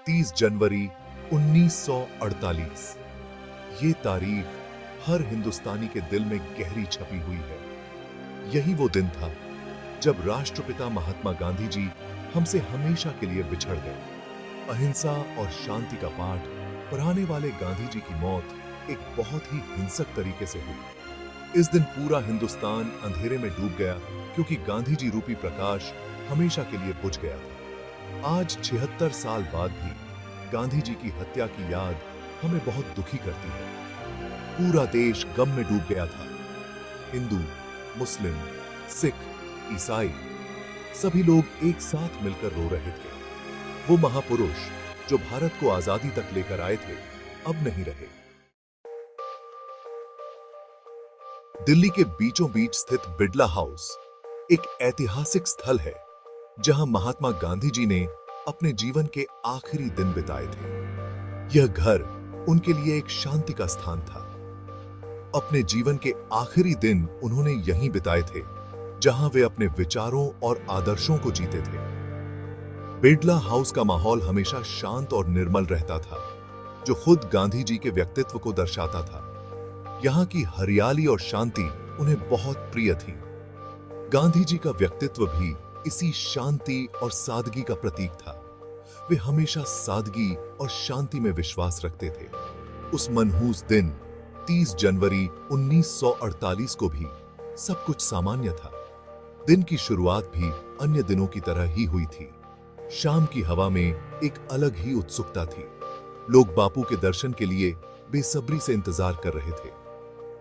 30 जनवरी 1948। ये तारीख हर हिंदुस्तानी के दिल में गहरी छपी हुई है। यही वो दिन था जब राष्ट्रपिता महात्मा गांधी जी हमसे हमेशा के लिए बिछड़ गए। अहिंसा और शांति का पाठ पढ़ाने वाले गांधी जी की मौत एक बहुत ही हिंसक तरीके से हुई। इस दिन पूरा हिंदुस्तान अंधेरे में डूब गया क्योंकि गांधी जी रूपी प्रकाश हमेशा के लिए बुझ गया था। आज 76 साल बाद भी गांधी जी की हत्या की याद हमें बहुत दुखी करती है। पूरा देश गम में डूब गया था। हिंदू, मुस्लिम, सिख, ईसाई सभी लोग एक साथ मिलकर रो रहे थे। वो महापुरुष जो भारत को आजादी तक लेकर आए थे, अब नहीं रहे। दिल्ली के बीचों बीच स्थित बिड़ला हाउस एक ऐतिहासिक स्थल है जहां महात्मा गांधी जी ने अपने जीवन के आखिरी दिन बिताए थे। यह घर उनके लिए एक शांति का स्थान था। अपने जीवन के आखिरी दिन उन्होंने यहीं बिताए थे जहां वे अपने विचारों और आदर्शों को जीते थे। बिड़ला हाउस का माहौल हमेशा शांत और निर्मल रहता था, जो खुद गांधी जी के व्यक्तित्व को दर्शाता था। यहां की हरियाली और शांति उन्हें बहुत प्रिय थी। गांधी जी का व्यक्तित्व भी इसी शांति और सादगी का प्रतीक था। वे हमेशा सादगी और शांति में विश्वास रखते थे। उस मनहूस दिन 30 जनवरी 1948 को भी सब कुछ सामान्य था। दिन की शुरुआत भी अन्य दिनों की तरह ही हुई थी। शाम की हवा में एक अलग ही उत्सुकता थी। लोग बापू के दर्शन के लिए बेसब्री से इंतजार कर रहे थे।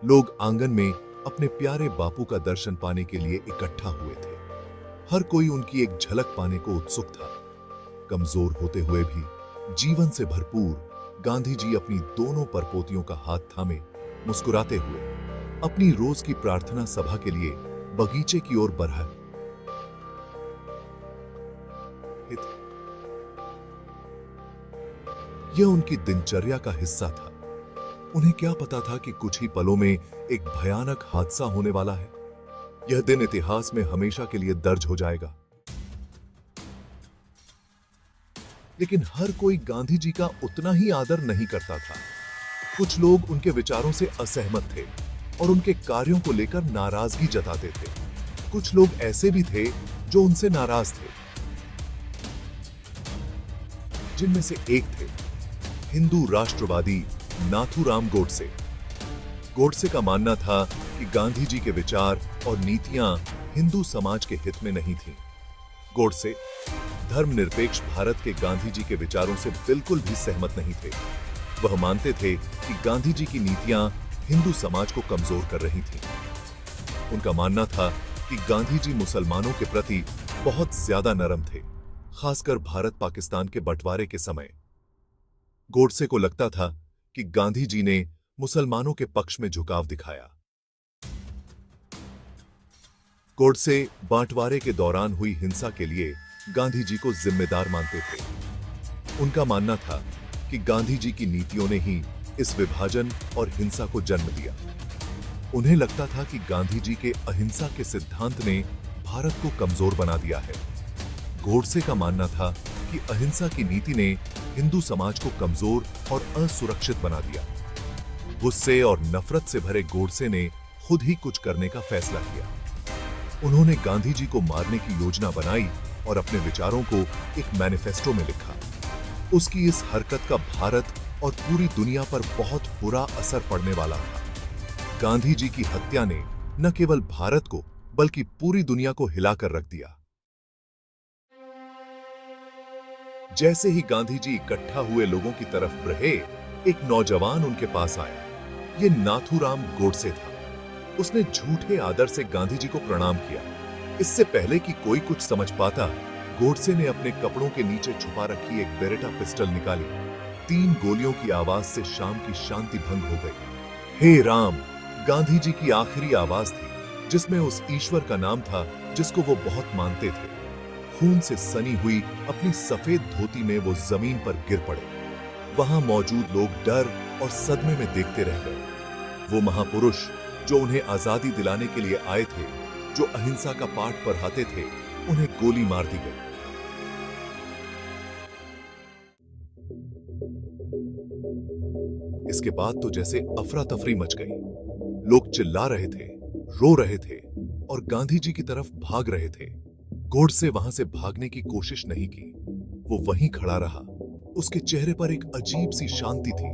लोग आंगन में अपने प्यारे बापू का दर्शन पाने के लिए इकट्ठा हुए थे। हर कोई उनकी एक झलक पाने को उत्सुक था। कमजोर होते हुए भी जीवन से भरपूर गांधी जी अपनी दोनों परपोतियों का हाथ थामे मुस्कुराते हुए अपनी रोज की प्रार्थना सभा के लिए बगीचे की ओर बढ़े। यह उनकी दिनचर्या का हिस्सा था। उन्हें क्या पता था कि कुछ ही पलों में एक भयानक हादसा होने वाला है। यह दिन इतिहास में हमेशा के लिए दर्ज हो जाएगा। लेकिन हर कोई गांधी जी का उतना ही आदर नहीं करता था। कुछ लोग उनके विचारों से असहमत थे और उनके कार्यों को लेकर नाराजगी जताते थे। कुछ लोग ऐसे भी थे जो उनसे नाराज थे, जिनमें से एक थे हिंदू राष्ट्रवादी नाथूराम गोडसे। गोडसे का मानना था कि गांधी जी के विचार और नीतियां हिंदू समाज के हित में नहीं थीं। गोडसे धर्मनिरपेक्ष भारत के गांधी जी के विचारों से बिल्कुल भी सहमत नहीं थे। वह मानते थे कि गांधी जी की नीतियां हिंदू समाज को कमजोर कर रही थीं। उनका मानना था कि गांधी जी मुसलमानों के प्रति बहुत ज्यादा नरम थे, खासकर भारत पाकिस्तान के बंटवारे के समय। गोडसे को लगता था कि गांधी जी ने मुसलमानों के पक्ष में झुकाव दिखाया। गोडसे बंटवारे के दौरान हुई हिंसा के लिए गांधी जी को जिम्मेदार मानते थे। उनका मानना था कि गांधी जी की नीतियों ने ही इस विभाजन और हिंसा को जन्म दिया। उन्हें लगता था कि गांधी जी के अहिंसा के सिद्धांत ने भारत को कमजोर बना दिया है। गोडसे का मानना था कि अहिंसा की नीति ने हिंदू समाज को कमजोर और असुरक्षित बना दिया। गुस्से और नफरत से भरे गोडसे ने खुद ही कुछ करने का फैसला किया। उन्होंने गांधी जी को मारने की योजना बनाई और अपने विचारों को एक मैनिफेस्टो में लिखा। उसकी इस हरकत का भारत और पूरी दुनिया पर बहुत बुरा असर पड़ने वाला था। गांधी जी की हत्या ने न केवल भारत को बल्कि पूरी दुनिया को हिलाकर रख दिया। जैसे ही गांधी जी इकट्ठा हुए लोगों की तरफ बढ़े, एक नौजवान उनके पास आया। ये नाथूराम गोडसे था। उसने झूठे आदर से गांधी जी को प्रणाम किया। इससे पहले कि कोई कुछ समझ पाता, गोडसे ने अपने कपड़ों के नीचे छुपा रखी एक बेरेटा पिस्टल निकाली। 3 गोलियों की आवाज से शाम की शांति भंग हो गई। हे राम, गांधी जी की आखिरी आवाज थी, जिसमें उस ईश्वर का नाम था जिसको वो बहुत मानते थे। खून से सनी हुई अपनी सफेद धोती में वो जमीन पर गिर पड़े। वहां मौजूद लोग डर और सदमे में देखते रह गए। वो महापुरुष जो उन्हें आजादी दिलाने के लिए आए थे, जो अहिंसा का पाठ पढ़ाते थे, उन्हें गोली मार दी गई। इसके बाद तो जैसे अफरा तफरी मच गई। लोग चिल्ला रहे थे, रो रहे थे और गांधी जी की तरफ भाग रहे थे। गोडसे वहां से भागने की कोशिश नहीं की। वो वहीं खड़ा रहा। उसके चेहरे पर एक अजीब सी शांति थी,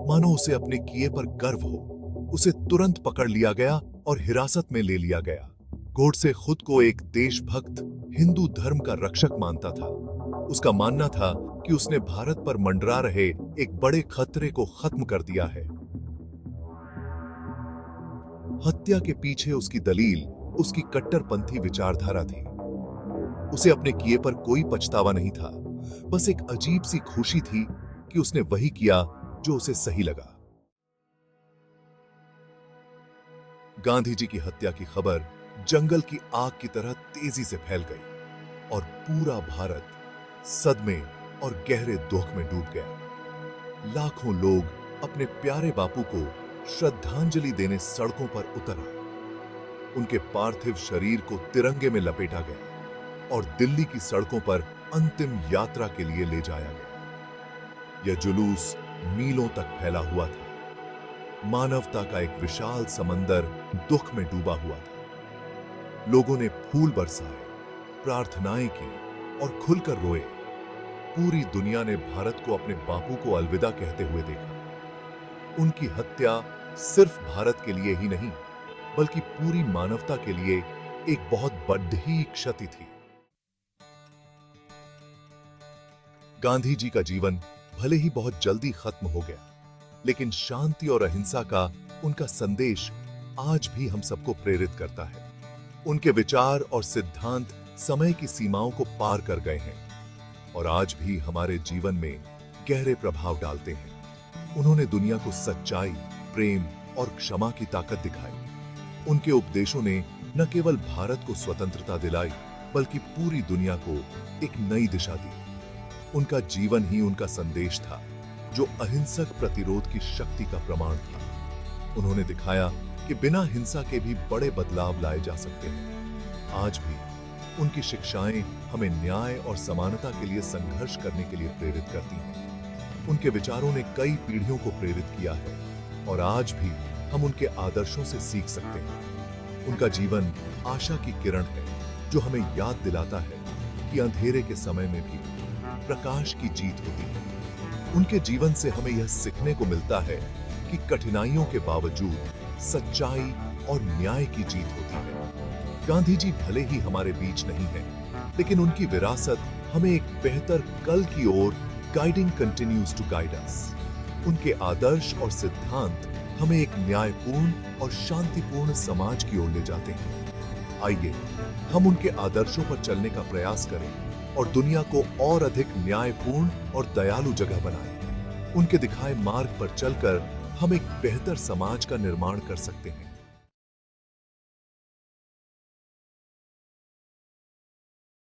मानो उसे अपने किए पर गर्व हो। उसे तुरंत पकड़ लिया गया और हिरासत में ले लिया गया। गोडसे खुद को एक देशभक्त हिंदू धर्म का रक्षक मानता था। उसका मानना था कि उसने भारत पर मंडरा रहे एक बड़े खतरे को खत्म कर दिया है। हत्या के पीछे उसकी दलील उसकी कट्टरपंथी विचारधारा थी। उसे अपने किए पर कोई पछतावा नहीं था, बस एक अजीब सी खुशी थी कि उसने वही किया जो उसे सही लगा। गांधी जी की हत्या की खबर जंगल की आग की तरह तेजी से फैल गई और पूरा भारत सदमे और गहरे दुख में डूब गया। लाखों लोग अपने प्यारे बापू को श्रद्धांजलि देने सड़कों पर उतर आए। उनके पार्थिव शरीर को तिरंगे में लपेटा गया और दिल्ली की सड़कों पर अंतिम यात्रा के लिए ले जाया गया। यह जुलूस मीलों तक फैला हुआ था। मानवता का एक विशाल समंदर दुख में डूबा हुआ था। लोगों ने फूल बरसाए, प्रार्थनाएं की और खुलकर रोए। पूरी दुनिया ने भारत को अपने बापू को अलविदा कहते हुए देखा। उनकी हत्या सिर्फ भारत के लिए ही नहीं, बल्कि पूरी मानवता के लिए एक बहुत बड़ी क्षति थी। गांधी जी का जीवन भले ही बहुत जल्दी खत्म हो गया, लेकिन शांति और अहिंसा का उनका संदेश आज भी हम सबको प्रेरित करता है। उनके विचार और सिद्धांत समय की सीमाओं को पार कर गए हैं और आज भी हमारे जीवन में गहरे प्रभाव डालते हैं। उन्होंने दुनिया को सच्चाई, प्रेम और क्षमा की ताकत दिखाई। उनके उपदेशों ने न केवल भारत को स्वतंत्रता दिलाई, बल्कि पूरी दुनिया को एक नई दिशा दी। उनका जीवन ही उनका संदेश था, जो अहिंसक प्रतिरोध की शक्ति का प्रमाण था। उन्होंने दिखाया कि बिना हिंसा के भी बड़े बदलाव लाए जा सकते हैं। आज भी उनकी शिक्षाएं हमें न्याय और समानता के लिए संघर्ष करने के लिए प्रेरित करती हैं। उनके विचारों ने कई पीढ़ियों को प्रेरित किया है और आज भी हम उनके आदर्शों से सीख सकते हैं। उनका जीवन आशा की किरण है, जो हमें याद दिलाता है कि अंधेरे के समय में भी प्रकाश की जीत होती है। उनके जीवन से हमें यह सीखने को मिलता है कि कठिनाइयों के बावजूद सच्चाई और न्याय की जीत होती है। गांधी जी भले ही हमारे बीच नहीं हैं, लेकिन उनकी विरासत हमें एक बेहतर कल की ओर guiding continues to guide us. उनके आदर्श और सिद्धांत हमें एक न्यायपूर्ण और शांतिपूर्ण समाज की ओर ले जाते हैं। आइए हम उनके आदर्शों पर चलने का प्रयास करें और दुनिया को और अधिक न्यायपूर्ण और दयालु जगह बनाएं। उनके दिखाए मार्ग पर चलकर हम एक बेहतर समाज का निर्माण कर सकते हैं।